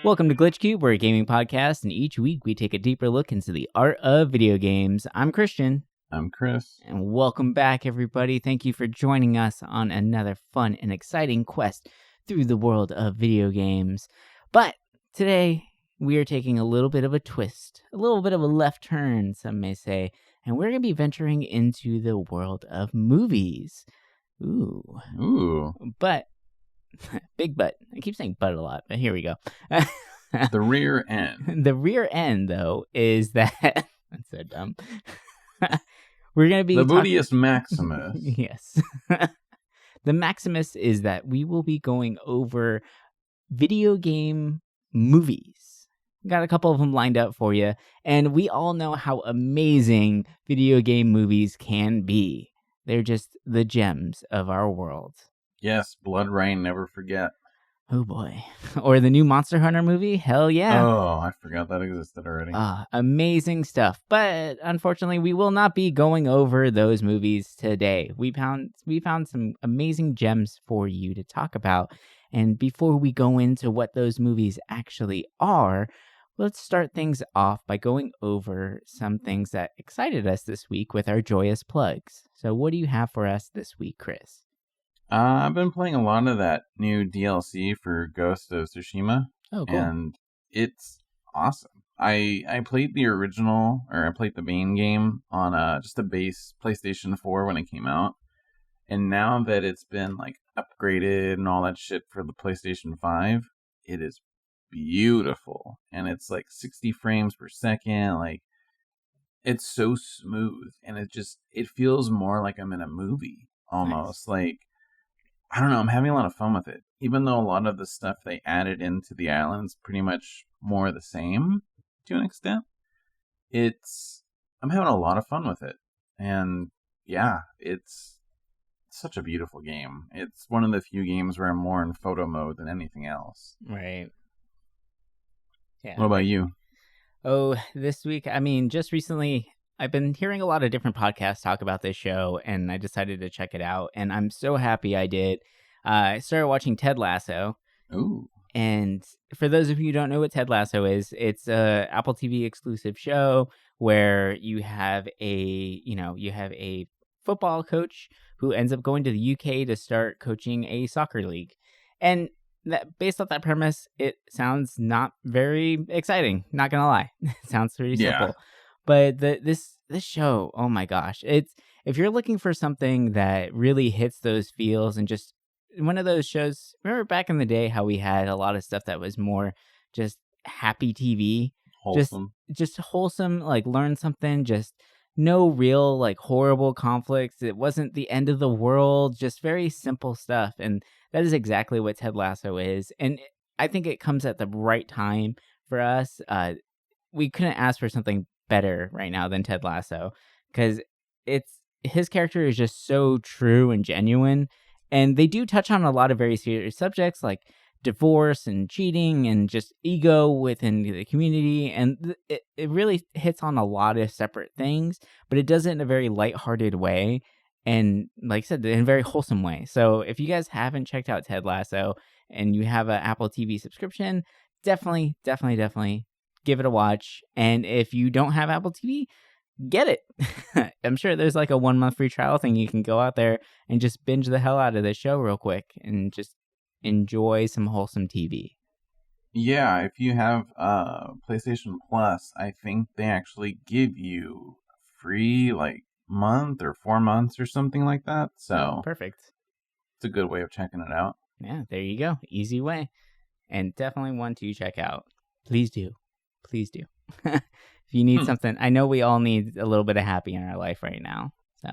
Welcome to Glitch Cube, we're a gaming podcast, and each week we take a deeper look into the art of video games. I'm Christian. I'm Chris. And welcome back, everybody. Thank you for joining us on another fun and exciting quest through the world of video games. But today, we are taking a little bit of a twist, a little bit of a left turn, some may say, and we're going to be venturing into the world of movies. Ooh. But, big but. I keep saying but a lot, but here we go. The rear end. The rear end, though, is that... That's so dumb. We're going to be... The Bootius Maximus. Yes. The Maximus is that we will be going over video game movies. Got a couple of them lined up for you. And we all know how amazing video game movies can be. They're just the gems of our world. Yes, Blood Rain, never forget. Oh boy. Or the new Monster Hunter movie? Hell yeah. Oh, I forgot that existed already. Amazing stuff. But unfortunately, we will not be going over those movies today. We found some amazing gems for you to talk about. And before we go into what those movies actually are, let's start things off by going over some things that excited us this week with our joyous plugs. So what do you have for us this week, Chris? I've been playing a lot of that new DLC for Ghost of Tsushima. Oh, cool. And it's awesome. I played the original, or I played the main game on just a base PlayStation 4 when it came out. And now that it's been like upgraded and all that shit for the PlayStation 5, it is beautiful. And it's like 60 frames per second. Like, it's so smooth. And it feels more like I'm in a movie almost. Nice. Like, I don't know, I'm having a lot of fun with it. Even though a lot of the stuff they added into the island's pretty much more the same to an extent, I'm having a lot of fun with it. And yeah, it's such a beautiful game. It's one of the few games where I'm more in photo mode than anything else. Right. Yeah. What about you? Oh, this week, just recently, I've been hearing a lot of different podcasts talk about this show, and I decided to check it out, and I'm so happy I did. I started watching Ted Lasso. Ooh. And for those of you who don't know what Ted Lasso is, it's a Apple TV exclusive show where you have a football coach who ends up going to the UK to start coaching a soccer league. And based off that premise, it sounds not very exciting. Not gonna lie, it sounds pretty simple. Yeah. But this show, oh my gosh, if you're looking for something that really hits those feels and just one of those shows. Remember back in the day how we had a lot of stuff that was more just happy TV, Wholesome. just wholesome, like learn something, just no real like horrible conflicts. It wasn't the end of the world, just very simple stuff, and that is exactly what Ted Lasso is. And I think it comes at the right time for us. We couldn't ask for something better right now than Ted Lasso, because his character is just so true and genuine, and they do touch on a lot of very serious subjects like divorce and cheating and just ego within the community, and it really hits on a lot of separate things, but it does it in a very lighthearted way, and like I said, in a very wholesome way. So if you guys haven't checked out Ted Lasso and you have an Apple TV subscription, definitely give it a watch. And if you don't have Apple TV, get it. I'm sure there's like a 1 month free trial thing. You can go out there and just binge the hell out of this show real quick and just enjoy some wholesome TV. Yeah, if you have PlayStation Plus, I think they actually give you free like month or 4 months or something like that. So perfect. It's a good way of checking it out. Yeah, there you go. Easy way. And definitely one to check out. Please do. If you need something, I know we all need a little bit of happy in our life right now. So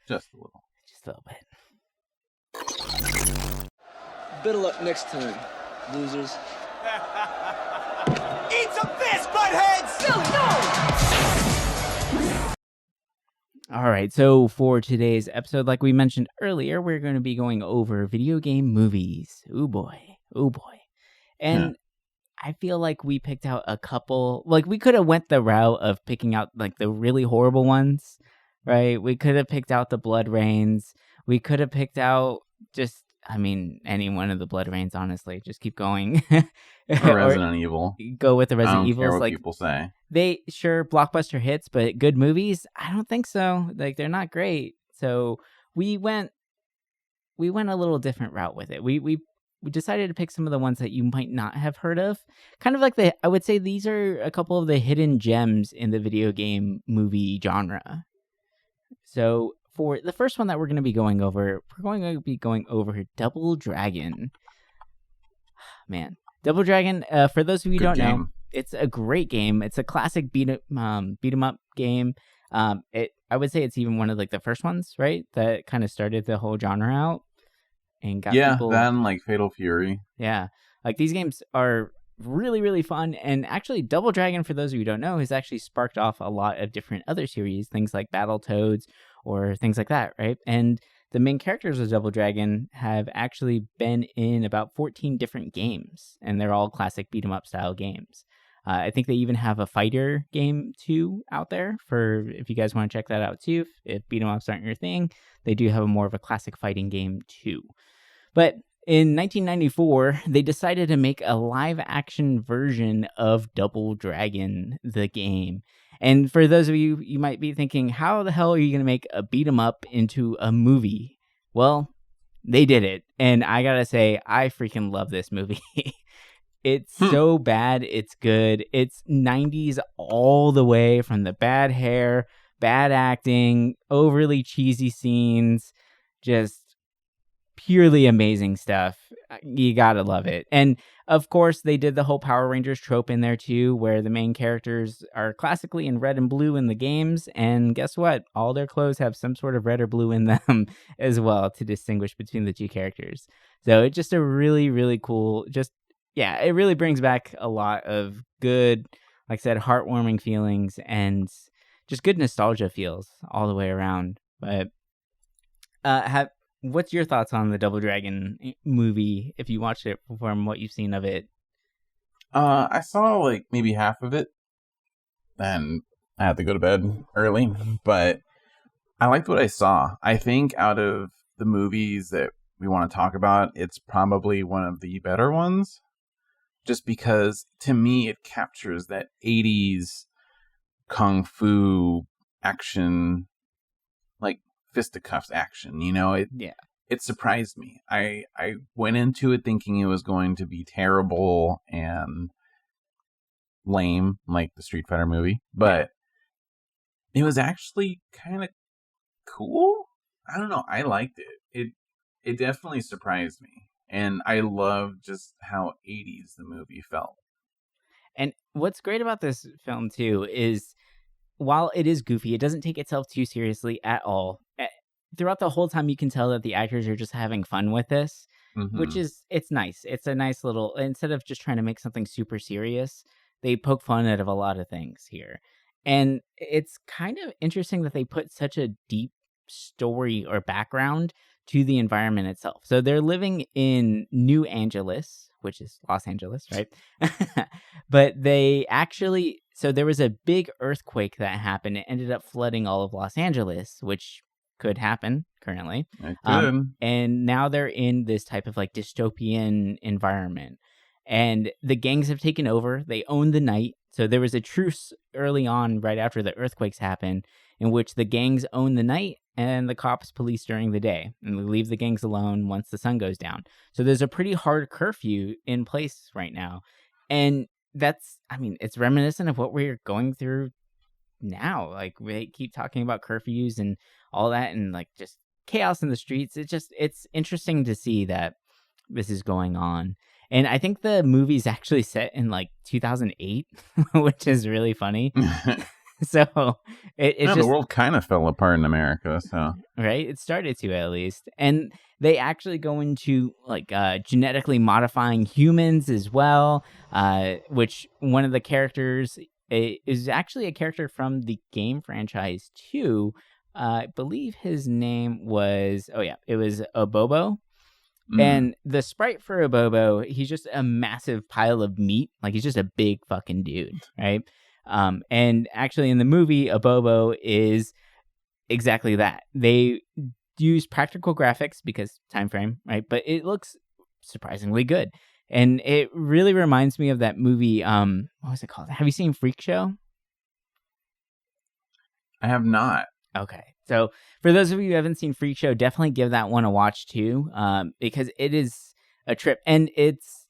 just a little bit. Better luck next time, losers. Eat some fish, buttheads! No! All right, so for today's episode, like we mentioned earlier, we're going to be going over video game movies. Oh boy. And I feel like we picked out a couple, like we could have went the route of picking out like the really horrible ones, right? We could have picked out the Blood Rains. We could have picked out just I mean, any one of the Blood Rains, honestly. Just keep going. Or Or Resident Evil. go with the I Resident don't care Evils. what Like, people say. they, sure, blockbuster hits, but good movies? I don't think so. Like, they're not great. So we went a little different route with it. We decided to pick some of the ones that you might not have heard of. Kind of like I would say these are a couple of the hidden gems in the video game movie genre. So for the first one that we're going to be going over, Double Dragon. Man, Double Dragon, for those of you who don't know, it's a great game. It's a classic beat 'em up game. I would say it's even one of like the first ones, right? That kind of started the whole genre out and got people. Yeah, then like Fatal Fury. Yeah, like these games are really, really fun. And actually, Double Dragon, for those of you who don't know, has actually sparked off a lot of different other series, things like Battletoads or things like that, right? And the main characters of Double Dragon have actually been in about 14 different games, and they're all classic beat 'em up style games. I think they even have a fighter game too out there for if you guys want to check that out too. If beat 'em ups aren't your thing, they do have more of a classic fighting game too. But in 1994, they decided to make a live-action version of Double Dragon, the game. And for those of you, you might be thinking, how the hell are you going to make a beat 'em up into a movie? Well, they did it. And I got to say, I freaking love this movie. It's so bad, it's good. It's 90s all the way, from the bad hair, bad acting, overly cheesy scenes, just purely amazing stuff. You gotta love it. And of course, they did the whole Power Rangers trope in there too, where the main characters are classically in red and blue in the games. And guess what? All their clothes have some sort of red or blue in them as well to distinguish between the two characters. So it's just a really, really cool, yeah, it really brings back a lot of good, like I said, heartwarming feelings and just good nostalgia feels all the way around. But what's your thoughts on the Double Dragon movie, if you watched it, from what you've seen of it? I saw like maybe half of it, and I had to go to bed early, but I liked what I saw. I think out of the movies that we want to talk about, it's probably one of the better ones. Just because, to me, it captures that 80s kung fu action, like fisticuffs action, you know? It surprised me. I went into it thinking it was going to be terrible and lame, like the Street Fighter movie, but it was actually kind of cool. I don't know. I liked it. It definitely surprised me. And I love just how 80s the movie felt. And what's great about this film, too, is while it is goofy, it doesn't take itself too seriously at all. Throughout the whole time, you can tell that the actors are just having fun with this, which is, it's nice. It's a nice little, instead of just trying to make something super serious, they poke fun out of a lot of things here. And it's kind of interesting that they put such a deep story or background to the environment itself. So they're living in New Angeles, which is Los Angeles, right? But they actually, so there was a big earthquake that happened. It ended up flooding all of Los Angeles, which could happen currently. It could. And now they're in this type of like dystopian environment. And the gangs have taken over. They own the night. So there was a truce early on, right after the earthquakes happened, in which the gangs own the night and the cops police during the day, and we leave the gangs alone once the sun goes down. So there's a pretty hard curfew in place right now. And that's, I mean, it's reminiscent of what we're going through now. Like, we keep talking about curfews and all that, and like just chaos in the streets. It's interesting to see that this is going on. And I think the movie's actually set in like 2008, which is really funny. So it's just, the world kind of fell apart in America, so right, it started to, at least. And they actually go into like genetically modifying humans as well, which one of the characters is actually a character from the game franchise too. I believe his name was, it was Abobo. And the sprite for Abobo, he's just a massive pile of meat. Like, he's just a big fucking dude, right? And actually in the movie, Abobo is exactly that. They use practical graphics because time frame, right? But it looks surprisingly good. And it really reminds me of that movie. What was it called? Have you seen Freak Show? I have not. Okay. So for those of you who haven't seen Freak Show, definitely give that one a watch too. Because it is a trip, and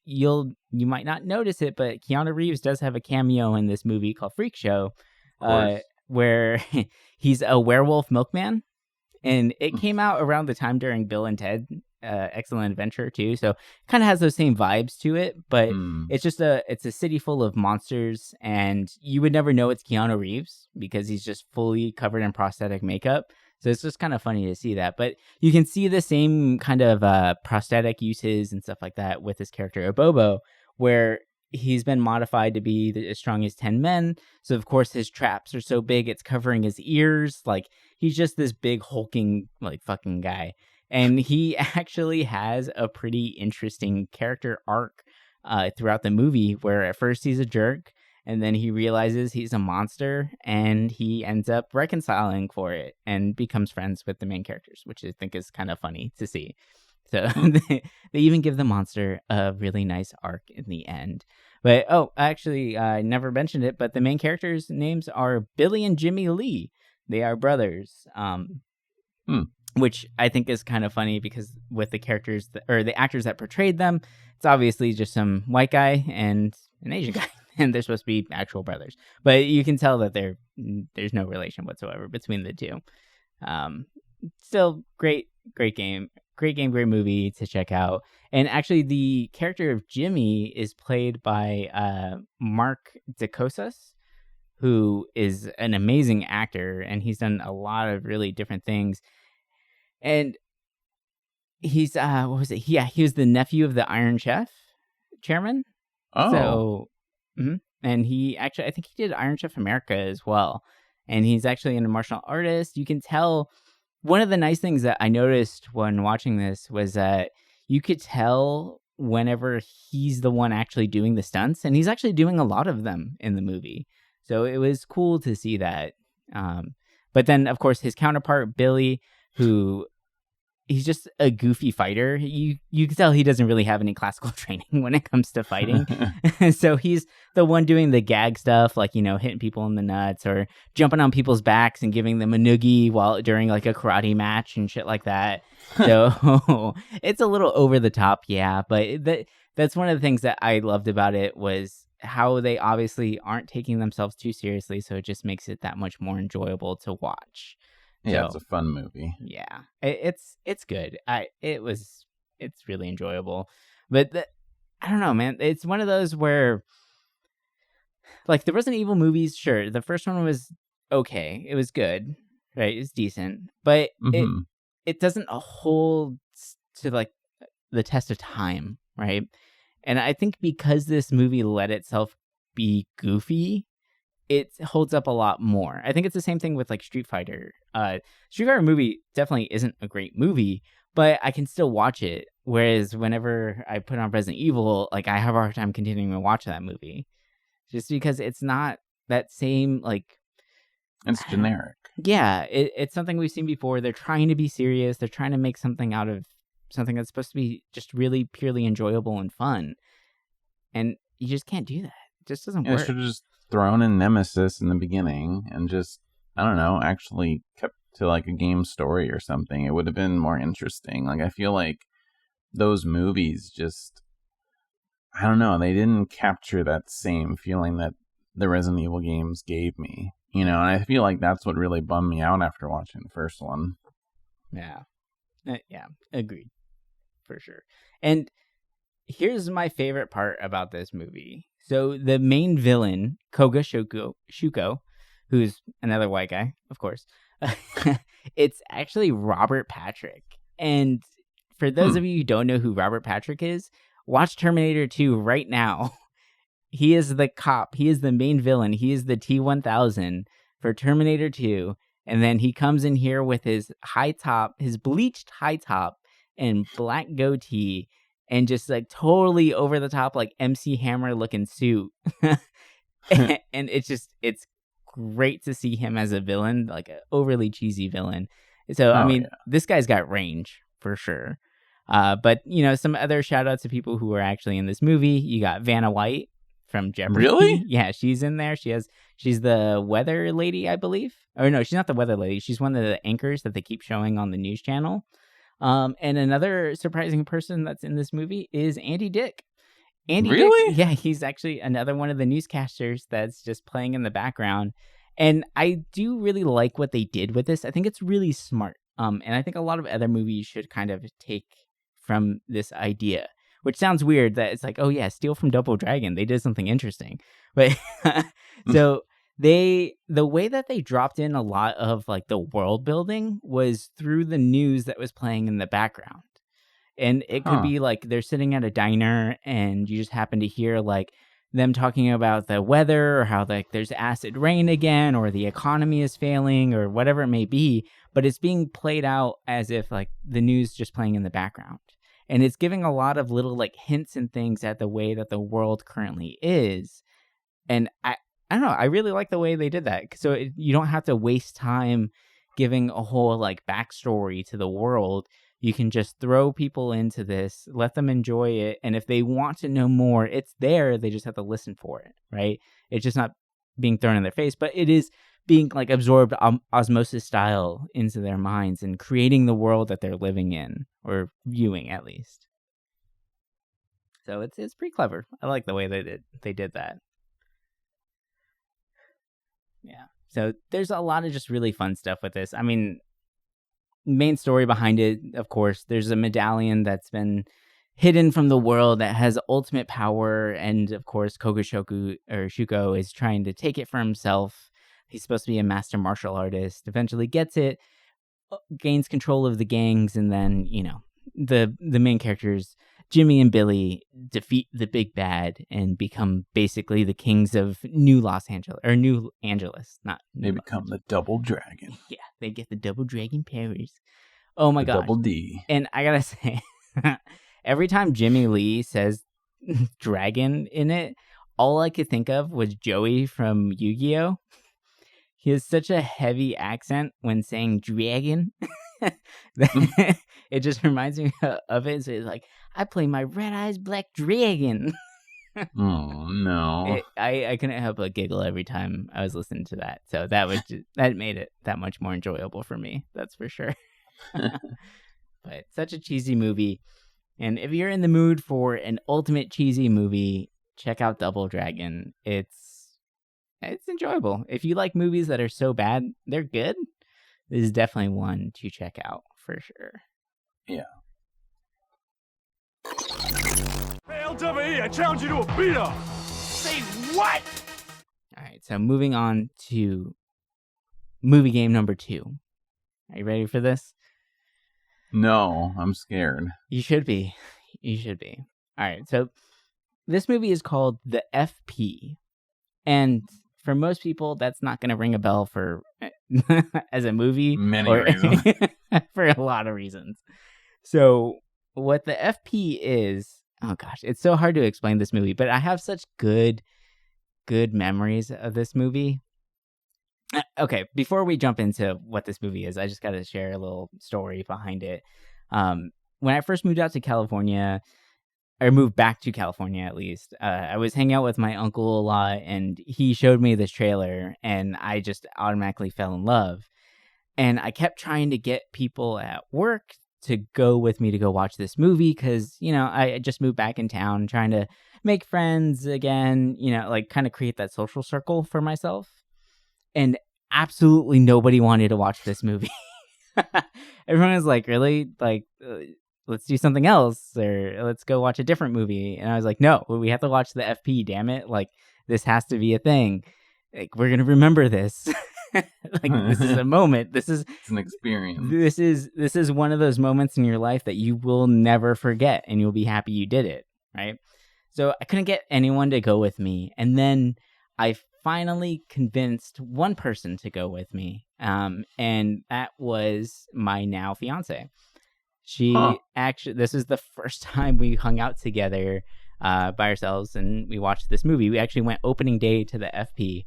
you might not notice it, but Keanu Reeves does have a cameo in this movie called Freak Show, where he's a werewolf milkman. And it came out around the time during Bill and Ted Excellent Adventure too, so kind of has those same vibes to it. But it's just it's a city full of monsters, and you would never know it's Keanu Reeves because he's just fully covered in prosthetic makeup. So it's just kind of funny to see that. But you can see the same kind of prosthetic uses and stuff like that with his character Abobo, where he's been modified to be as strong as 10 men. So of course his traps are so big it's covering his ears. Like, he's just this big hulking like fucking guy. And he actually has a pretty interesting character arc throughout the movie, where at first he's a jerk, and then he realizes he's a monster, and he ends up reconciling for it and becomes friends with the main characters, which I think is kind of funny to see. So they even give the monster a really nice arc in the end. But, actually, I never mentioned it, but the main characters' names are Billy and Jimmy Lee. They are brothers, which I think is kind of funny because with the characters or the actors that portrayed them, it's obviously just some white guy and an Asian guy, and they're supposed to be actual brothers. But you can tell that there's no relation whatsoever between the two. Still great game. Great game, great movie to check out. And actually, the character of Jimmy is played by Mark Dacascos, who is an amazing actor, and he's done a lot of really different things. And he's what was it? Yeah, he was the nephew of the Iron Chef chairman. Oh, so, and he actually, I think he did Iron Chef America as well. And he's actually a martial artist. You can tell. One of the nice things that I noticed when watching this was that you could tell whenever he's the one actually doing the stunts, and he's actually doing a lot of them in the movie. So it was cool to see that. But then, of course, his counterpart, Billy, who he's just a goofy fighter. You can tell he doesn't really have any classical training when it comes to fighting. So he's the one doing the gag stuff, like, hitting people in the nuts or jumping on people's backs and giving them a noogie during like a karate match and shit like that. So it's a little over the top, yeah. But that's one of the things that I loved about it was how they obviously aren't taking themselves too seriously. So it just makes it that much more enjoyable to watch. Yeah, it's a fun movie. Yeah, it's good. It's really enjoyable, but I don't know, man. It's one of those where, like the Resident Evil movies, sure, the first one was okay. It was good, right? It's decent, but it doesn't hold to like the test of time, right? And I think because this movie let itself be goofy, it holds up a lot more. I think it's the same thing with like Street Fighter. Street Fighter movie definitely isn't a great movie, but I can still watch it. Whereas whenever I put on Resident Evil, like I have a hard time continuing to watch that movie, just because it's not that same like. It's generic. Yeah, it's something we've seen before. They're trying to be serious. They're trying to make something out of something that's supposed to be just really purely enjoyable and fun, and you just can't do that. It just doesn't work. Should have just thrown in Nemesis in the beginning and just, I don't know, actually kept to like a game story or something. It would have been more interesting. Like, I feel like those movies just, I don't know, they didn't capture that same feeling that the Resident Evil games gave me, and I feel like that's what really bummed me out after watching the first one. Yeah, agreed, for sure. And here's my favorite part about this movie. So the main villain, Koga Shuko, who's another white guy, of course, it's actually Robert Patrick. And for those of you who don't know who Robert Patrick is, watch Terminator 2 right now. He is the cop. He is the main villain. He is the T-1000 for Terminator 2. And then he comes in here with his his bleached high top and black goatee, and just like totally over the top, like MC Hammer looking suit. And it's great to see him as a villain, like an overly cheesy villain. So, I Oh, mean, yeah. this guy's got range for sure. But, some other shout outs to people who are actually in this movie. You got Vanna White from Jeopardy. Really? Yeah, she's in there. She's the weather lady, I believe. Or no, she's not the weather lady. She's one of the anchors that they keep showing on the news channel. And another surprising person that's in this movie is Andy Dick. Andy Dick, Really? yeah, he's actually another one of the newscasters that's just playing in the background. And I do really like what they did with this. I think it's really smart. And I think a lot of other movies should kind of take from this idea, which sounds weird that it's like, oh yeah, steal from Double Dragon. They did something interesting. But so the way that they dropped in a lot of like the world building was through the news that was playing in the background. And it could be like they're sitting at a diner and you just happen to hear like them talking about the weather or how like there's acid rain again or the economy is failing or whatever it may be, but it's being played out as if like the news just playing in the background. And it's giving a lot of little like hints and things at the way that the world currently is. And I don't know, I really like the way they did that. So you don't have to waste time giving a whole like backstory to the world. You can just throw people into this, let them enjoy it. And if they want to know more, it's there. They just have to listen for it, right? It's just not being thrown in their face, but it is being like absorbed osmosis style into their minds and creating the world that they're living in or viewing at least. So it's pretty clever. I like the way they did that. Yeah. So there's a lot of just really fun stuff with this. I mean, main story behind it, of course, there's a medallion that's been hidden from the world that has ultimate power, and of course Shuko is trying to take it for himself. He's supposed to be a master martial artist, eventually gets it, gains control of the gangs, and then the main characters Jimmy and Billy defeat the big bad and become basically the kings of New Angeles. They become the Double Dragon. Yeah, they get the Double Dragon powers. Oh my god. Double D. And I gotta say, every time Jimmy Lee says dragon in it, all I could think of was Joey from Yu-Gi-Oh! He has such a heavy accent when saying dragon. It just reminds me of it. So it's like, I play my Red Eyes Black Dragon. Oh no! I couldn't help but giggle every time I was listening to that. So that made it that much more enjoyable for me. That's for sure. But such a cheesy movie, and if you're in the mood for an ultimate cheesy movie, check out Double Dragon. It's enjoyable. If you like movies that are so bad they're good, this is definitely one to check out for sure. Yeah. Hey, LWE, I challenge you to a beat-up! Say what? Alright, so moving on to movie game number 2. Are you ready for this? No, I'm scared. You should be. Alright, so this movie is called The FP. And for most people, that's not going to ring a bell for as a movie. Many reasons. For a lot of reasons. So what the FP is, oh gosh, it's so hard to explain this movie, but I have such good memories of this movie. Okay, before we jump into what this movie is, I just got to share a little story behind it. When I first moved out to California, or moved back to California at least, I was hanging out with my uncle a lot, and he showed me this trailer, and I just automatically fell in love. And I kept trying to get people at work to go with me to go watch this movie because, I just moved back in town, trying to make friends again, like kind of create that social circle for myself. And absolutely nobody wanted to watch this movie. Everyone was like, really? Like, let's do something else, or let's go watch a different movie. And I was like, no, we have to watch the FP, damn it. Like, this has to be a thing. Like, we're going to remember this. Like, this is a moment. It's an experience. This is one of those moments in your life that you will never forget, and you'll be happy you did it, right? So I couldn't get anyone to go with me. And then I finally convinced one person to go with me. And that was my now fiance. This is the first time we hung out together by ourselves and we watched this movie. We actually went opening day to the FP,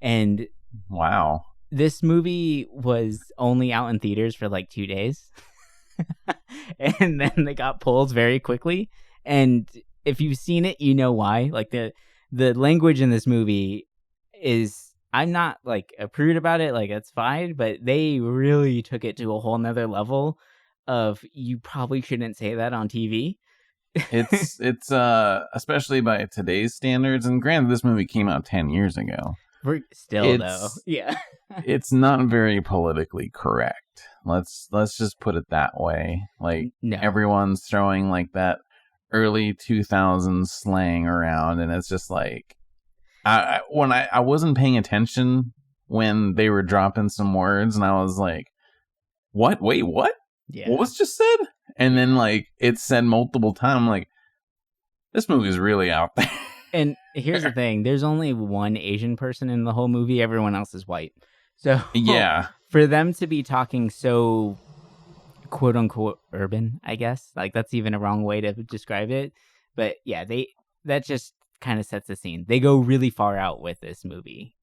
and wow, this movie was only out in theaters for like 2 days. And then they got pulled very quickly. And if you've seen it, you know why. Like the language in this movie is, I'm not like a prude about it, like it's fine, but they really took it to a whole nother level of, you probably shouldn't say that on TV. It's especially by today's standards, and granted this movie came out 10 years ago. We're still though. Yeah. It's not very politically correct. Let's just put it that way. Like, No. everyone's throwing like that early 2000s slang around, and it's just like, I wasn't paying attention when they were dropping some words, and I was like, what? Wait, what? Yeah. What was just said? And then like it's said multiple times. I'm like, this movie's really out there. And here's the thing, there's only one Asian person in the whole movie, everyone else is white. So Yeah. for them to be talking so quote unquote urban, I guess, like that's even a wrong way to describe it. But yeah, that just kind of sets the scene. They go really far out with this movie.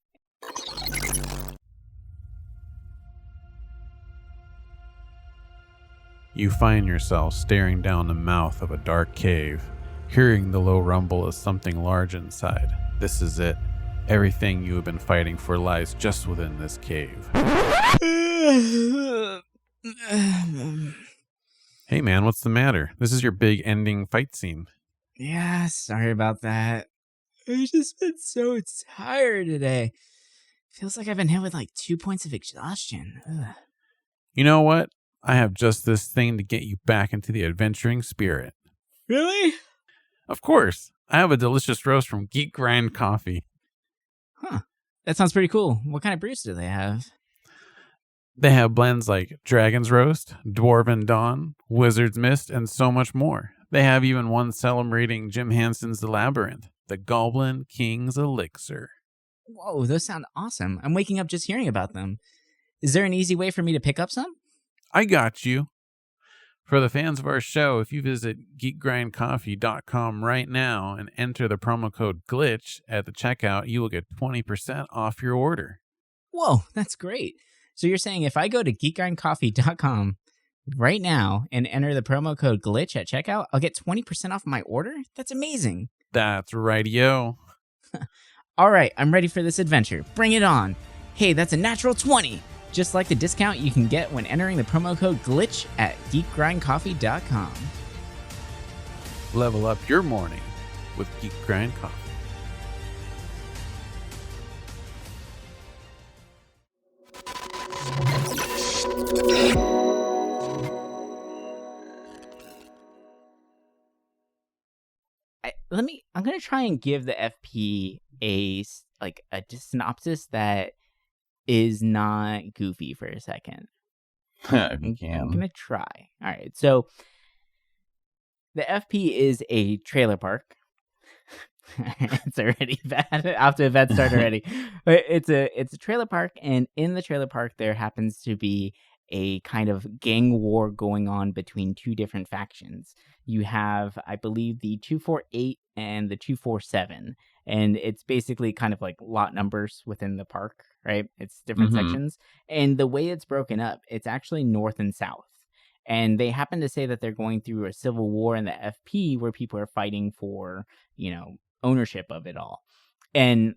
You find yourself staring down the mouth of a dark cave, hearing the low rumble of something large inside. This is it. Everything you have been fighting for lies just within this cave. Hey man, what's the matter? This is your big ending fight scene. Yeah, sorry about that. I've just been so tired today. Feels like I've been hit with like 2 points of exhaustion. Ugh. You know what? I have just this thing to get you back into the adventuring spirit. Really? Of course. I have a delicious roast from Geek Grind Coffee. Huh. That sounds pretty cool. What kind of brews do they have? They have blends like Dragon's Roast, Dwarven Dawn, Wizard's Mist, and so much more. They have even one celebrating Jim Henson's The Labyrinth, the Goblin King's Elixir. Whoa, those sound awesome. I'm waking up just hearing about them. Is there an easy way for me to pick up some? I got you. For the fans of our show, if you visit geekgrindcoffee.com right now and enter the promo code GLITCH at the checkout, you will get 20% off your order. Whoa, that's great. So you're saying if I go to geekgrindcoffee.com right now and enter the promo code GLITCH at checkout, I'll get 20% off my order? That's amazing. That's right-yo. All right, I'm ready for this adventure. Bring it on. Hey, that's a natural 20. Just like the discount you can get when entering the promo code GLITCH at geekgrindcoffee.com. Level up your morning with Geek Grind Coffee. I'm going to try and give the FP a synopsis that is not goofy for a second. If you can. I'm going to try. All right. So the FP is a trailer park. It's already bad. Off to a bad start already. But it's a trailer park, and in the trailer park there happens to be a kind of gang war going on between two different factions. You have, I believe, the 248 and the 247, and it's basically kind of like lot numbers within the park, right? It's different sections, and the way it's broken up, it's actually north and south. And they happen to say that they're going through a civil war in the FP where people are fighting for, ownership of it all. And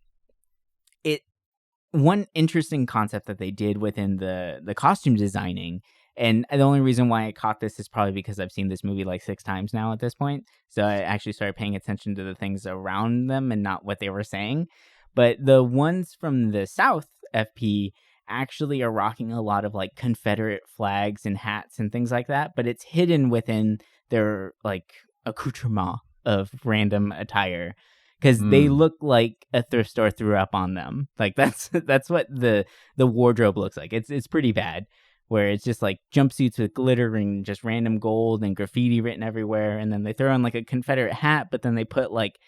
one interesting concept that they did within the costume designing, and the only reason why I caught this is probably because I've seen this movie like 6 times now at this point. So I actually started paying attention to the things around them and not what they were saying. But the ones from the South FP actually are rocking a lot of like Confederate flags and hats and things like that, but it's hidden within their like accoutrement of random attire. Because they look like a thrift store threw up on them. Like that's what the wardrobe looks like. It's pretty bad, where it's just like jumpsuits with glitter and just random gold and graffiti written everywhere, and then they throw on like a Confederate hat, but then they put like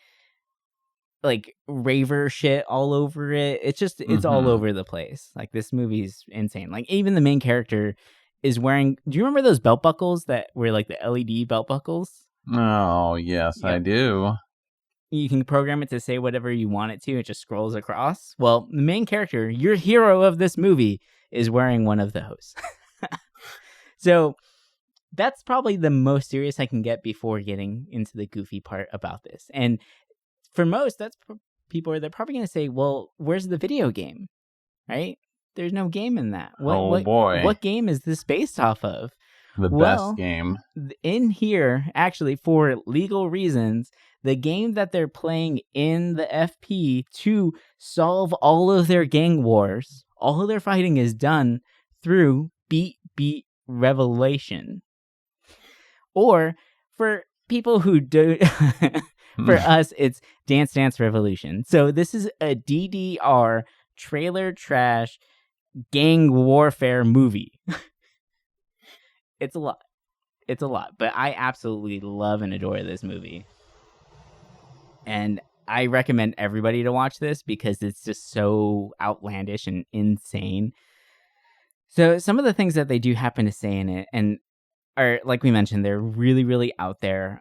raver shit all over it. It's just it's all over the place. Like this movie's insane. Like even the main character is wearing. Do you remember those belt buckles that were like the LED belt buckles? Oh yes, yeah. I do. you can program it to say whatever you want it to. It just scrolls across. Well, the main character, your hero of this movie, is wearing one of those. So that's probably the most serious I can get before getting into the goofy part about this. And for most, people they're probably going to say, well, where's the video game? Right? There's no game in that. Boy. What game is this based off of? The best game. In here, actually, for legal reasons, the game that they're playing in the FP to solve all of their gang wars, all of their fighting is done through beat revelation. Or for people who do, for us, it's Dance Dance Revolution. So this is a DDR trailer trash gang warfare movie. It's a lot, but I absolutely love and adore this movie. And I recommend everybody to watch this because it's just so outlandish and insane. So some of the things that they do happen to say in it and are, like we mentioned, they're really, really out there.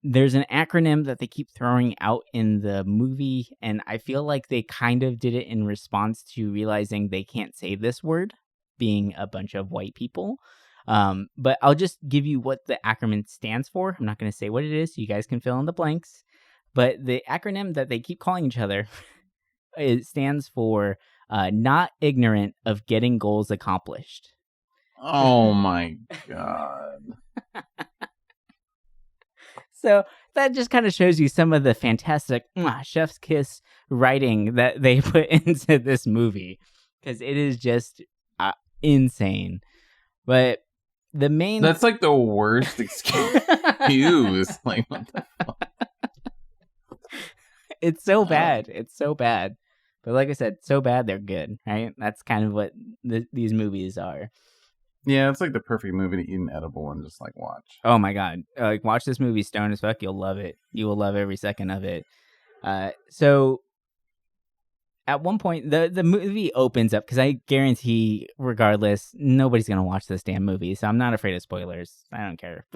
There's an acronym that they keep throwing out in the movie, and I feel like they kind of did it in response to realizing they can't say this word, being a bunch of white people. But I'll just give you what the acronym stands for. I'm not going to say what it is, so you guys can fill in the blanks. But the acronym that they keep calling each other, it stands for not ignorant of getting goals accomplished. Oh my God. So that just kind of shows you some of the fantastic chef's kiss writing that they put into this movie, because it is just insane. But the main... That's like the worst excuse. Like, what the fuck? It's so bad. It's so bad. But like I said, so bad they're good, right? That's kind of what these movies are. Yeah, it's like the perfect movie to eat an edible and just like watch. Oh my God. Like, watch this movie stoned as fuck. You'll love it. You will love every second of it. So at one point, the movie opens up, because I guarantee, regardless, nobody's going to watch this damn movie. So I'm not afraid of spoilers. I don't care.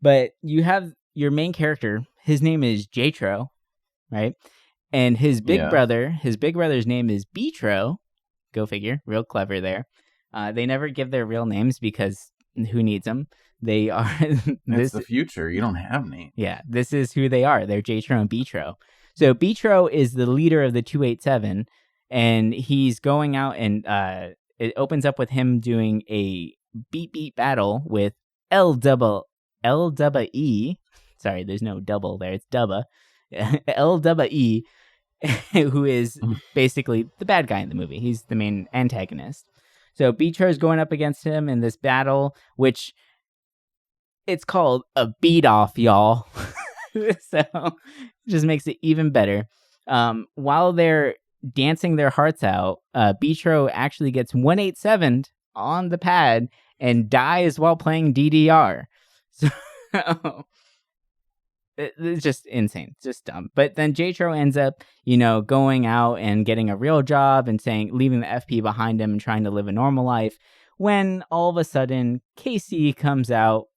But you have your main character. His name is Jatro, right? And his big brother's name is Betro. Go figure. Real clever there. They never give their real names because who needs them? They are... It's the future. You don't have names. Yeah, this is who they are. They're Jatro and Betro. So Betro is the leader of the 287, and he's going out, and it opens up with him doing a beat battle with LWE. Sorry, there's no double there. It's Dubba. LWE, who is basically the bad guy in the movie. He's the main antagonist. So Betro is going up against him in this battle, which it's called a beat off, y'all. So just makes it even better. While they're dancing their hearts out, Betro actually gets 187 on the pad and dies while playing DDR. So it's just insane. It's just dumb. But then Jatro ends up, going out and getting a real job and leaving the FP behind him and trying to live a normal life. When all of a sudden, Casey comes out,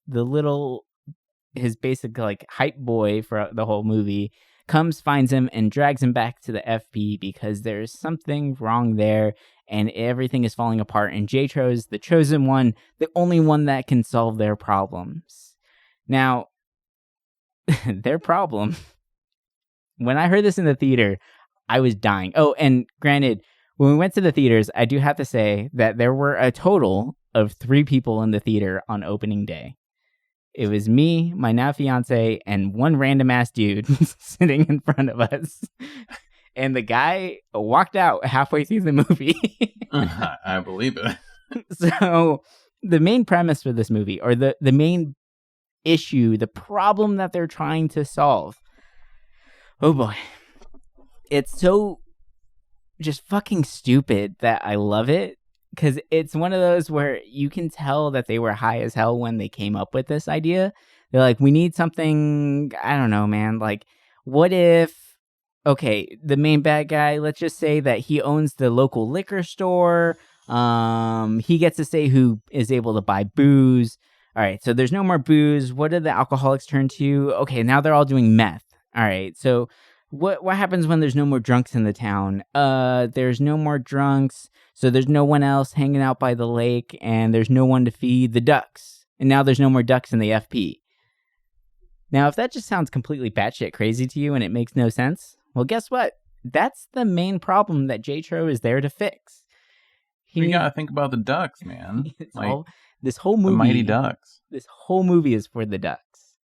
his basic like hype boy for the whole movie, finds him and drags him back to the FP because there's something wrong there and everything is falling apart. And Jatro's the chosen one, the only one that can solve their problems. Now, their problem, when I heard this in the theater, I was dying. Oh, and granted, when we went to the theaters, I do have to say that there were a total of 3 people in the theater on opening day. It was me, my now fiance, and one random ass dude sitting in front of us. And the guy walked out halfway through the movie. I believe it. So the main premise for this movie, or the main issue, the problem that they're trying to solve, oh boy, it's so just fucking stupid that I love it. Because it's one of those where you can tell that they were high as hell when they came up with this idea. They're like, we need something, I don't know, man. Like, what if, okay, the main bad guy, let's just say that he owns the local liquor store. He gets to say who is able to buy booze. All right, so there's no more booze. What do the alcoholics turn to? Okay, now they're all doing meth. All right, so what happens when there's no more drunks in the town? There's no more drunks, so there's no one else hanging out by the lake, and there's no one to feed the ducks. And now there's no more ducks in the FP. Now, if that just sounds completely batshit crazy to you and it makes no sense, well, guess what? That's the main problem that J-Tro is there to fix. You gotta think about the ducks, man. This whole movie, the mighty ducks. This whole movie is for the ducks.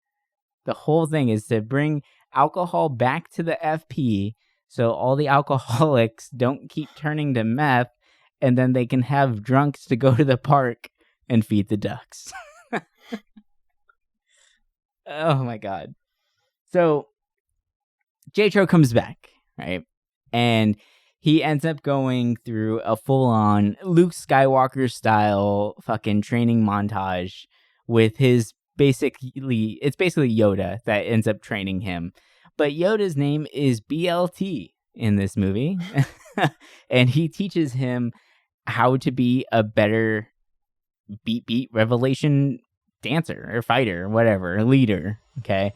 The whole thing is to bring alcohol back to the FP so all the alcoholics don't keep turning to meth, and then they can have drunks to go to the park and feed the ducks. Oh my god. So J-Tro comes back, right? And he ends up going through a full-on Luke Skywalker style fucking training montage with his it's basically Yoda that ends up training him. But Yoda's name is BLT in this movie. And he teaches him how to be a better beat revelation dancer or fighter or whatever, leader. Okay.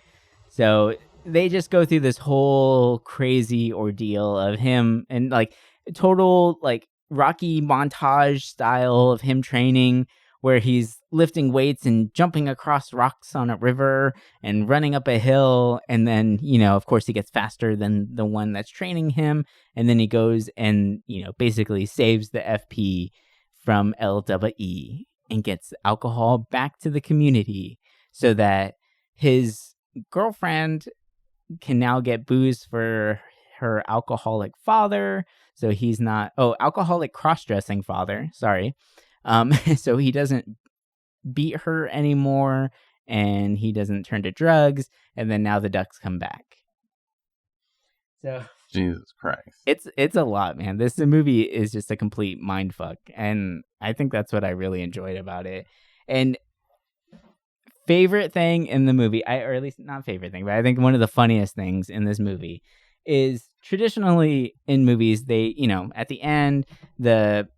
So they just go through this whole crazy ordeal of him and like total like Rocky montage style of him training, where he's lifting weights and jumping across rocks on a river and running up a hill. And then, of course, he gets faster than the one that's training him. And then he goes and, basically saves the FP from LWE and gets alcohol back to the community so that his girlfriend can now get booze for her alcoholic father. So he's not, alcoholic cross-dressing father. Sorry. So he doesn't beat her anymore, and he doesn't turn to drugs, and then now the ducks come back. So Jesus Christ. It's a lot, man. This movie is just a complete mindfuck, and I think that's what I really enjoyed about it. And favorite thing in the movie, or at least not favorite thing, but I think one of the funniest things in this movie is traditionally in movies, they, at the end, the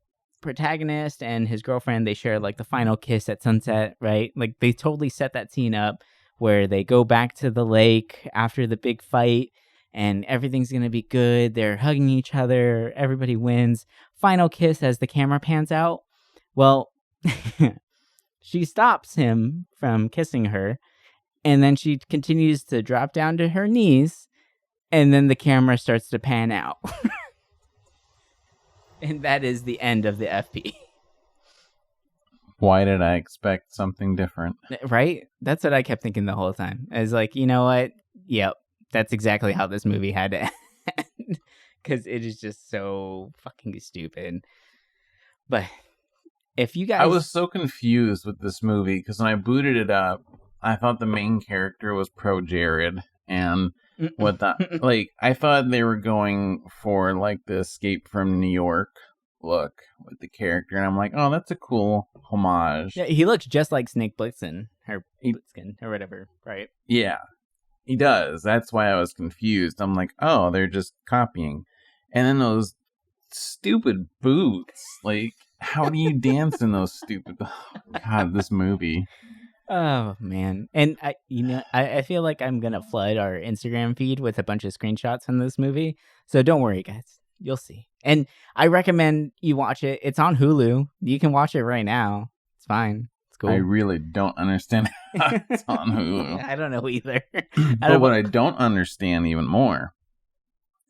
protagonist and his girlfriend, they share like the final kiss at sunset, right? Like they totally set that scene up where they go back to the lake after the big fight and everything's gonna be good. They're hugging each other, everybody wins. Final kiss as the camera pans out. Well, she stops him from kissing her, and then she continues to drop down to her knees, and then the camera starts to pan out. And that is the end of the FP. Why did I expect something different? Right? That's what I kept thinking the whole time. I was like, you know what? Yep, that's exactly how this movie had to end. Because it is just so fucking stupid. But if you guys... I was so confused with this movie because when I booted it up, I thought the main character was pro Jared. And what that, like, I thought they were going for like the Escape from New York look with the character, and I'm like, oh, that's a cool homage. Yeah, he looks just like Snake Plissken, or whatever, right? Yeah, he does. That's why I was confused. I'm like, oh, they're just copying. And then those stupid boots, like, how do you dance in those stupid? Oh, God, this movie. Oh man. And I feel like I'm gonna flood our Instagram feed with a bunch of screenshots from this movie. So don't worry, guys. You'll see. And I recommend you watch it. It's on Hulu. You can watch it right now. It's fine. It's cool. I really don't understand how it's on Hulu. I don't know either. But what I don't understand even more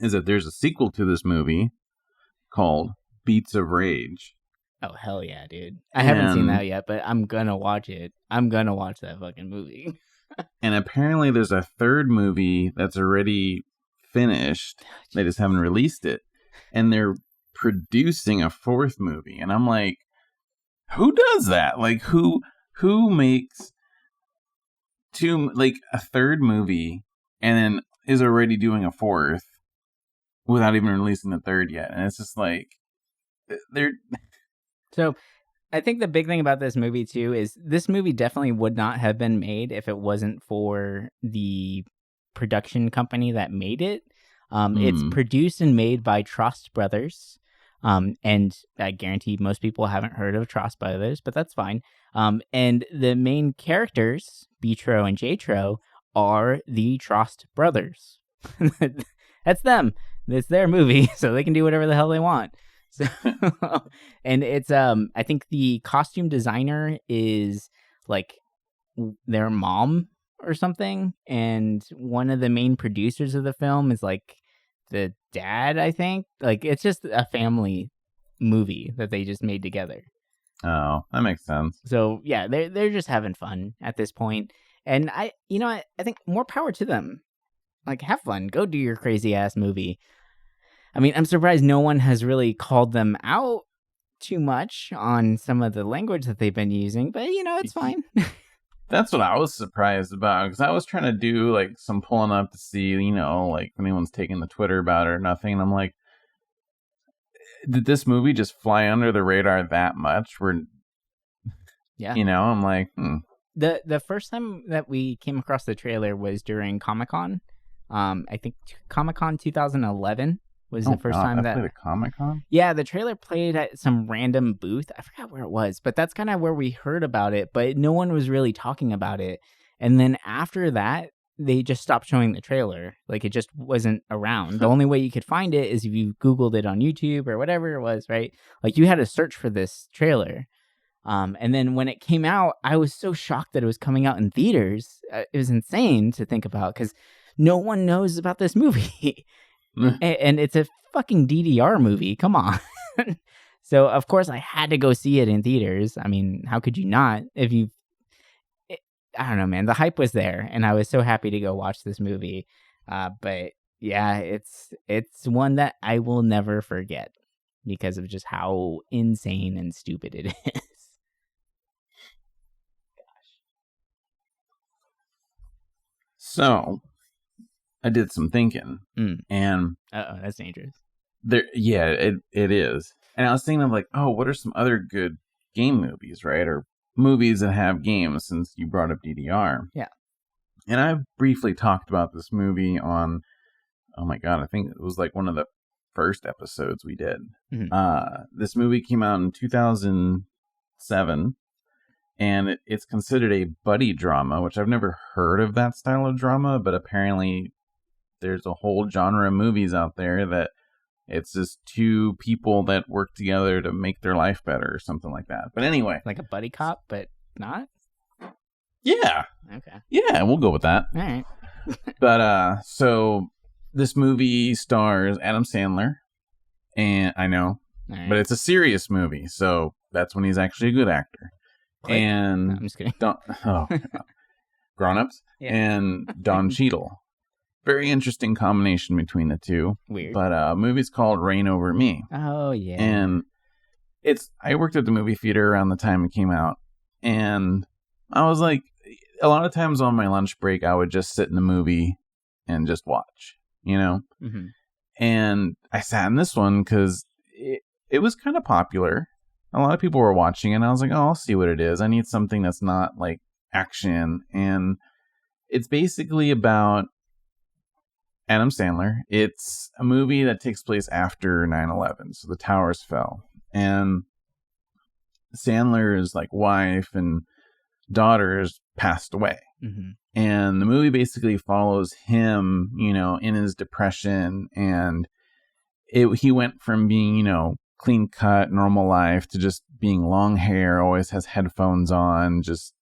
is that there's a sequel to this movie called Beats of Rage. Oh, hell yeah, dude. I haven't seen that yet, but I'm gonna watch it. I'm gonna watch that fucking movie. And apparently there's a third movie that's already finished. They just haven't released it. And they're producing a fourth movie. And I'm like, who does that? Like, who makes a third movie and then is already doing a fourth without even releasing the third yet? And it's just like, they're... So I think the big thing about this movie, too, is this movie definitely would not have been made if it wasn't for the production company that made it. It's produced and made by Trost Brothers. And I guarantee most people haven't heard of Trost Brothers, but that's fine. And the main characters, B-Tro and J-Tro, are the Trost brothers. That's them. It's their movie, so they can do whatever the hell they want. So, and it's I think the costume designer is like their mom or something, and one of the main producers of the film is like the dad, I think. Like, it's just a family movie that they just made together. Oh, that makes sense. So yeah, they're just having fun at this point, and I think more power to them. Like, have fun, go do your crazy ass movie. I mean, I'm surprised no one has really called them out too much on some of the language that they've been using, but it's fine. That's what I was surprised about, because I was trying to do like some pulling up to see, like if anyone's taking the Twitter about it or nothing. And I'm like, did this movie just fly under the radar that much? Yeah. I'm like, The first time that we came across the trailer was during Comic-Con. I think Comic-Con 2011 was the first time that played at Comic-Con? Yeah, the trailer played at some random booth. I forgot where it was, but that's kind of where we heard about it, but no one was really talking about it. And then after that, they just stopped showing the trailer. Like, it just wasn't around. The only way you could find it is if you Googled it on YouTube or whatever it was, right? Like, you had to search for this trailer. And then when it came out, I was so shocked that it was coming out in theaters. It was insane to think about, because no one knows about this movie. And it's a fucking DDR movie. Come on. So, of course, I had to go see it in theaters. I mean, how could you not? I don't know, man. The hype was there, and I was so happy to go watch this movie. But yeah, it's one that I will never forget because of just how insane and stupid it is. So, I did some thinking, and that's dangerous. It is. And I was thinking of like, what are some other good game movies, right? Or movies that have games, since you brought up DDR. Yeah. And I briefly talked about this movie on, oh my God, I think it was like one of the first episodes we did. Mm-hmm. This movie came out in 2007. And it's considered a buddy drama, which I've never heard of that style of drama, but apparently there's a whole genre of movies out there that it's just two people that work together to make their life better or something like that. But anyway. Like a buddy cop, but not? Yeah. Okay. Yeah, we'll go with that. All right. But, so this movie stars Adam Sandler, and I know, but it's a serious movie, so that's when he's actually a good actor. Click. And no, I'm just kidding. Grown-ups, yeah. And Don Cheadle. Very interesting combination between the two. Weird. But movie's called Reign Over Me. Oh, yeah. And I worked at the movie theater around the time it came out. And I was like, a lot of times on my lunch break, I would just sit in the movie and just watch, Mm-hmm. And I sat in this one because it was kind of popular. A lot of people were watching it, and I was like, I'll see what it is. I need something that's not like action. And it's basically about Adam Sandler. It's a movie that takes place after 9/11. So the towers fell. And Sandler's like wife and daughters passed away. Mm-hmm. And the movie basically follows him, in his depression. And he went from being, clean cut, normal life to just being long hair, always has headphones on, just,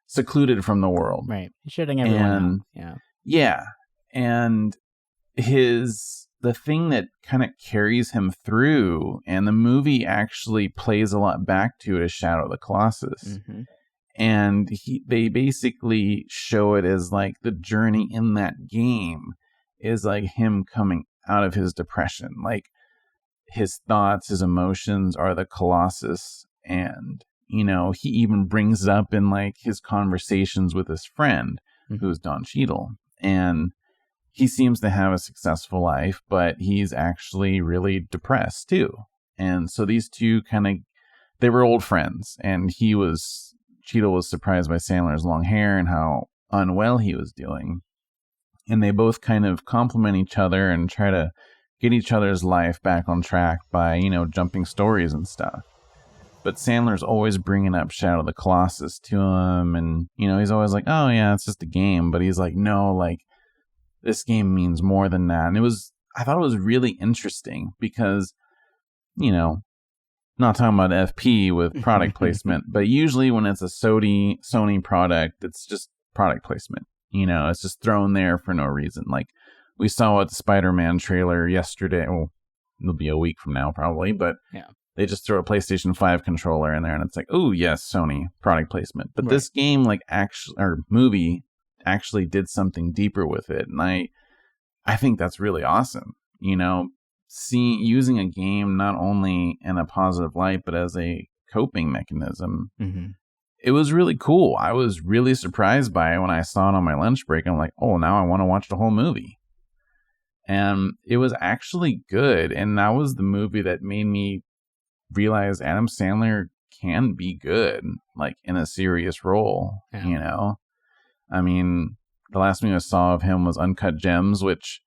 secluded from the world. Right. He's shutting everyone out. Yeah. Yeah. And the thing that kind of carries him through, and the movie actually plays a lot back to, is Shadow of the Colossus. Mm-hmm. And they basically show it as like the journey in that game is like him coming out of his depression. Like, his thoughts, his emotions are the Colossus. And, he even brings it up in like his conversations with his friend, mm-hmm. who's Don Cheadle. And he seems to have a successful life, but he's actually really depressed too. And so these two they were old friends, and Cheadle was surprised by Sandler's long hair and how unwell he was doing. And they both kind of compliment each other and try to get each other's life back on track by, jumping stories and stuff. but Sandler's always bringing up Shadow of the Colossus to him, and he's always like, oh yeah, it's just a game, but he's like, no, like this game means more than that. And I thought it was really interesting because not talking about FP with product placement, but usually when it's a Sony product, it's just product placement. It's just thrown there for no reason. Like we saw at the Spider-Man trailer yesterday. Well, it'll be a week from now probably, but yeah. They just throw a PlayStation 5 controller in there and it's like, oh, yes, Sony product placement. But this game, movie actually did something deeper with it. And I think that's really awesome. Using a game not only in a positive light, but as a coping mechanism. Mm-hmm. It was really cool. I was really surprised by it when I saw it on my lunch break. I'm like, oh, now I want to watch the whole movie. And it was actually good. And that was the movie that made me realize Adam Sandler can be good, like in a serious role. Yeah. I mean, the last movie I saw of him was Uncut Gems, which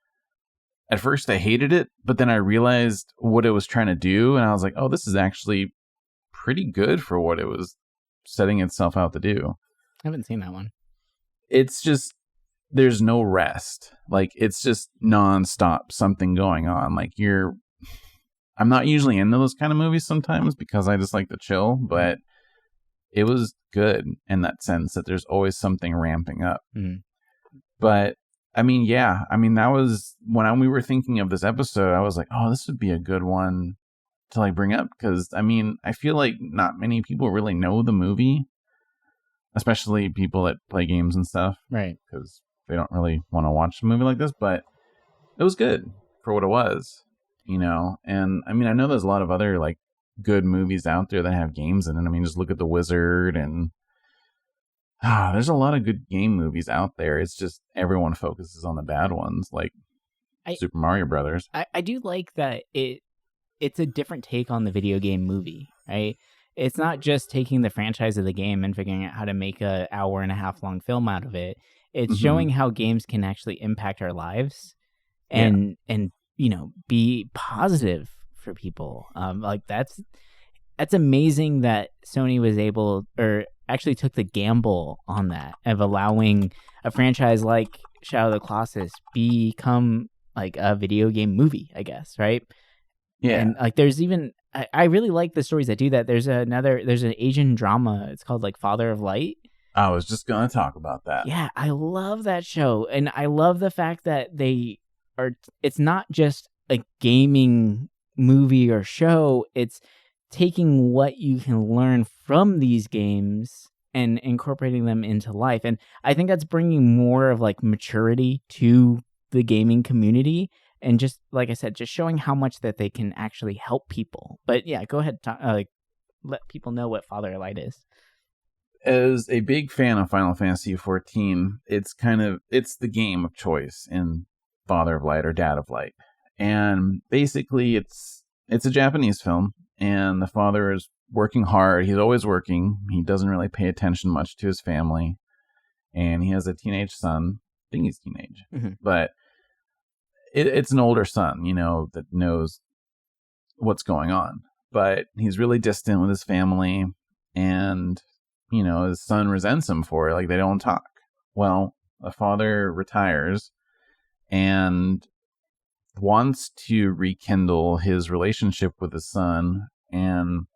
at first I hated it, but then I realized what it was trying to do, and I was like, oh, this is actually pretty good for what it was setting itself out to do. I haven't seen that one. It's just, there's no rest. Like, it's just nonstop something going on. Like, I'm not usually into those kind of movies sometimes because I just like to chill, but it was good in that sense that there's always something ramping up. Mm. But I mean, that was when we were thinking of this episode, I was like, oh, this would be a good one to like bring up because I mean, I feel like not many people really know the movie, especially people that play games and stuff, right? Because they don't really want to watch a movie like this, but it was good for what it was. And I mean, I know there's a lot of other like good movies out there that have games in it. I mean, just look at The Wizard and there's a lot of good game movies out there. It's just everyone focuses on the bad ones, like Super Mario Brothers. I do like that it's a different take on the video game movie, right? It's not just taking the franchise of the game and figuring out how to make a hour and a half long film out of it. It's showing how games can actually impact our lives and be positive for people. Like that's amazing that Sony was able, or actually took the gamble on that of allowing a franchise like Shadow of the Colossus become like a video game movie, I guess, right? Yeah. And like there's even, I really like the stories that do that. There's an Asian drama. It's called like Father of Light. I was just going to talk about that. Yeah, I love that show. And I love the fact that it's not just a gaming movie or show. It's taking what you can learn from these games and incorporating them into life. And I think that's bringing more of like maturity to the gaming community. And just like I said, just showing how much that they can actually help people. But yeah, go ahead, let people know what Father of Light is. As a big fan of Final Fantasy XIV, it's the game of choice in Father of Light or Dad of Light. And basically it's a Japanese film, and the father is working hard. He's always working. He doesn't really pay attention much to his family. And he has a teenage son. I think he's teenage. Mm-hmm. But it's an older son, that knows what's going on. But he's really distant with his family. And, his son resents him for it. Like, they don't talk. Well, the father retires and wants to rekindle his relationship with his son, and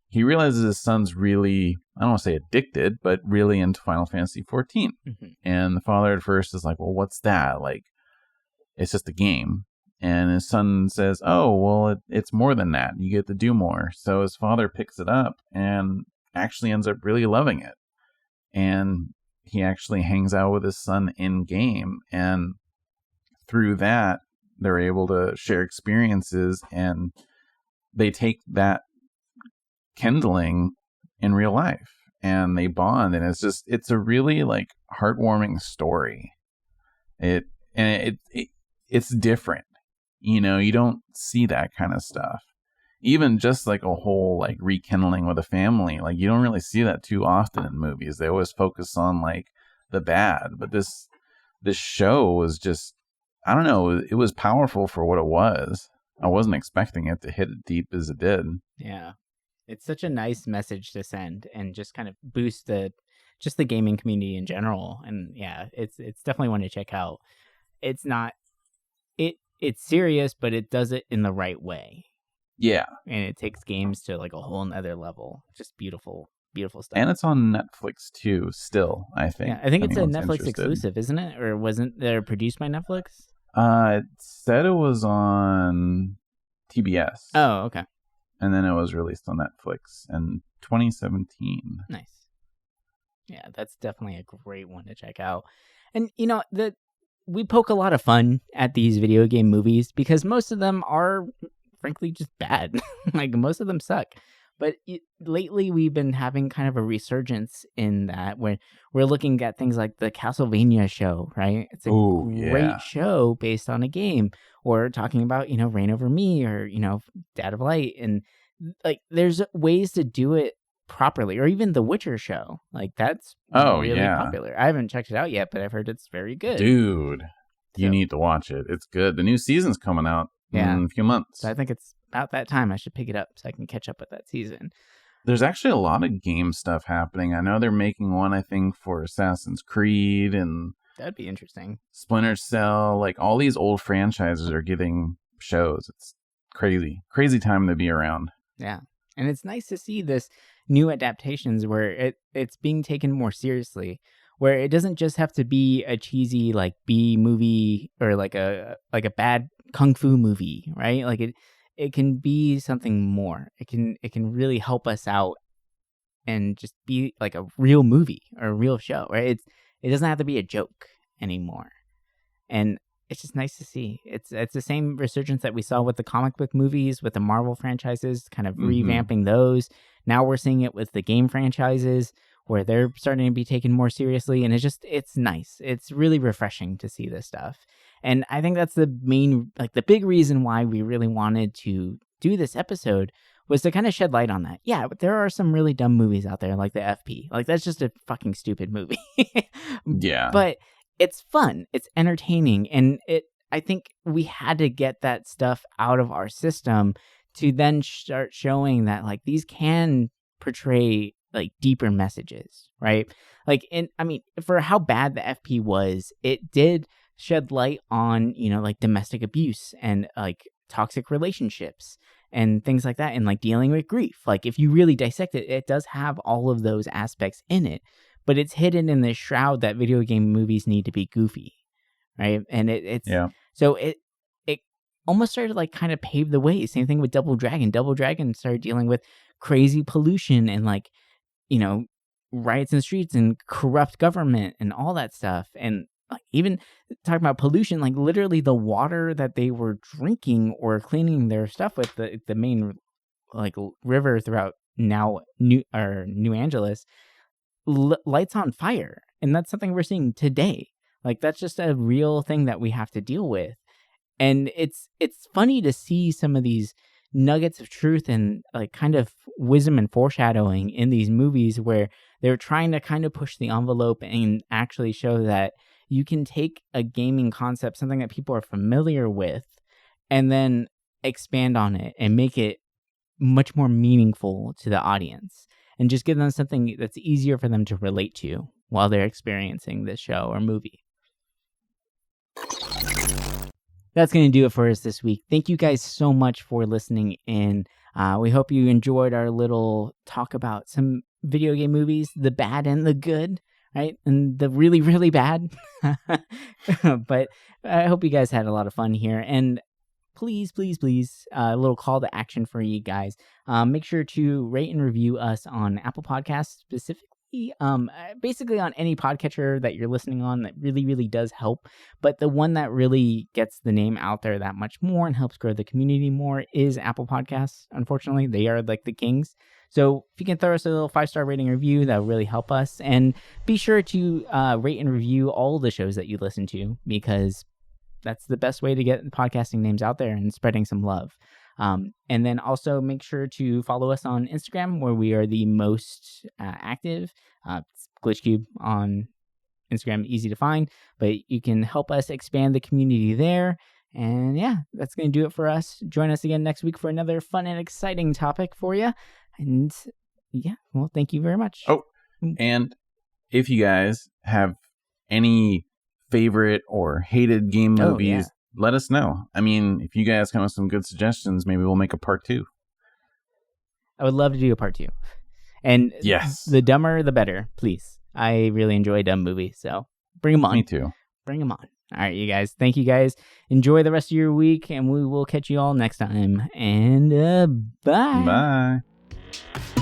he realizes his son's really, I don't want to say addicted, but really into Final Fantasy XIV. Mm-hmm. And the father at first is like, well, what's that? Like, it's just a game. And his son says, oh, well, it's more than that. You get to do more. So his father picks it up and actually ends up really loving it. And he actually hangs out with his son in game. And through that, they're able to share experiences, and they take that kindling in real life and they bond. And it's a really like heartwarming story. It's different. You don't see that kind of stuff. Even just like a whole like rekindling with a family, like you don't really see that too often in movies. They always focus on like the bad, but this show was just, I don't know, it was powerful for what it was. I wasn't expecting it to hit it deep as it did. Yeah. It's such a nice message to send and just kind of boost the gaming community in general. And yeah, it's definitely one to check out. It's not it's serious, but it does it in the right way. Yeah. And it takes games to like a whole nother level. Just beautiful stuff. And it's on Netflix too, still, I think. Yeah, I think it's a anyone's Netflix interested. exclusive, isn't it? Or wasn't there produced by Netflix? It said it was on TBS. Oh, okay. And then it was released on Netflix in 2017. Nice. Yeah, that's definitely a great one to check out. And we poke a lot of fun at these video game movies because most of them are frankly just bad. Like most of them suck. But lately we've been having kind of a resurgence in that when we're looking at things like the Castlevania show, right? It's a great show based on a game. Or talking about, Reign Over Me or, Dad of Light. And like there's ways to do it properly. Or even the Witcher show. Like that's really popular. I haven't checked it out yet, but I've heard it's very good. Dude, you need to watch it. It's good. The new season's coming out in a few months. So I think it's about that time I should pick it up so I can catch up with that season. There's actually a lot of game stuff happening. I know they're making one, I think, for Assassin's Creed and that'd be interesting. Splinter Cell. Like all these old franchises are getting shows. It's crazy time to be around. Yeah. And it's nice to see this new adaptations where it's being taken more seriously, where it doesn't just have to be a cheesy like B movie or like a bad kung fu movie, right? Like it can be something more. It can really help us out and just be like a real movie or a real show, right? It doesn't have to be a joke anymore. And it's just nice to see. It's the same resurgence that we saw with the comic book movies, with the Marvel franchises, kind of revamping those. Now we're seeing it with the game franchises where they're starting to be taken more seriously. And it's nice. It's really refreshing to see this stuff. And I think that's the big reason why we really wanted to do this episode was to kind of shed light on that. Yeah, but there are some really dumb movies out there like the FP. Like that's just a fucking stupid movie. Yeah. But it's fun. It's entertaining. And I think we had to get that stuff out of our system to then start showing that like these can portray like deeper messages, right? Like, for how bad the FP was, it did shed light on, like domestic abuse and like toxic relationships and things like that. And like dealing with grief. Like if you really dissect it, it does have all of those aspects in it, but it's hidden in this shroud that video game movies need to be goofy. Right. And so it almost started to like kind of pave the way. Same thing with Double Dragon. Double Dragon started dealing with crazy pollution and like, riots in the streets and corrupt government and all that stuff. And like even talking about pollution, like literally the water that they were drinking or cleaning their stuff with, the main like river throughout now New Angeles lights on fire. And that's something we're seeing today. Like that's just a real thing that we have to deal with. And it's funny to see some of these nuggets of truth and like kind of wisdom and foreshadowing in these movies where they're trying to kind of push the envelope and actually show that you can take a gaming concept, something that people are familiar with, and then expand on it and make it much more meaningful to the audience and just give them something that's easier for them to relate to while they're experiencing this show or movie. That's going to do it for us this week. Thank you guys so much for listening in. We hope you enjoyed our little talk about some video game movies, the bad and the good, right? And the really, really bad. But I hope you guys had a lot of fun here. And please, a little call to action for you guys. Make sure to rate and review us on Apple Podcasts specifically. Basically on any podcatcher that you're listening on. That really, really does help. But the one that really gets the name out there that much more and helps grow the community more is Apple Podcasts. Unfortunately, they are like the kings. So if you can throw us a little 5-star rating review, that will really help us. And be sure to rate and review all the shows that you listen to, because that's the best way to get podcasting names out there and spreading some love. And then also make sure to follow us on Instagram, where we are the most active. It's GlitchCube on Instagram, easy to find, but you can help us expand the community there. And yeah, that's going to do it for us. Join us again next week for another fun and exciting topic for you. And yeah, well, thank you very much. Oh, and if you guys have any favorite or hated game movies, let us know. I mean, if you guys come with some good suggestions, maybe we'll make a part 2. I would love to do a part 2. And yes, the dumber, the better, please. I really enjoy dumb movies, so bring them on. Me too. Bring them on. All right, you guys. Thank you, guys. Enjoy the rest of your week, and we will catch you all next time. And bye. Bye.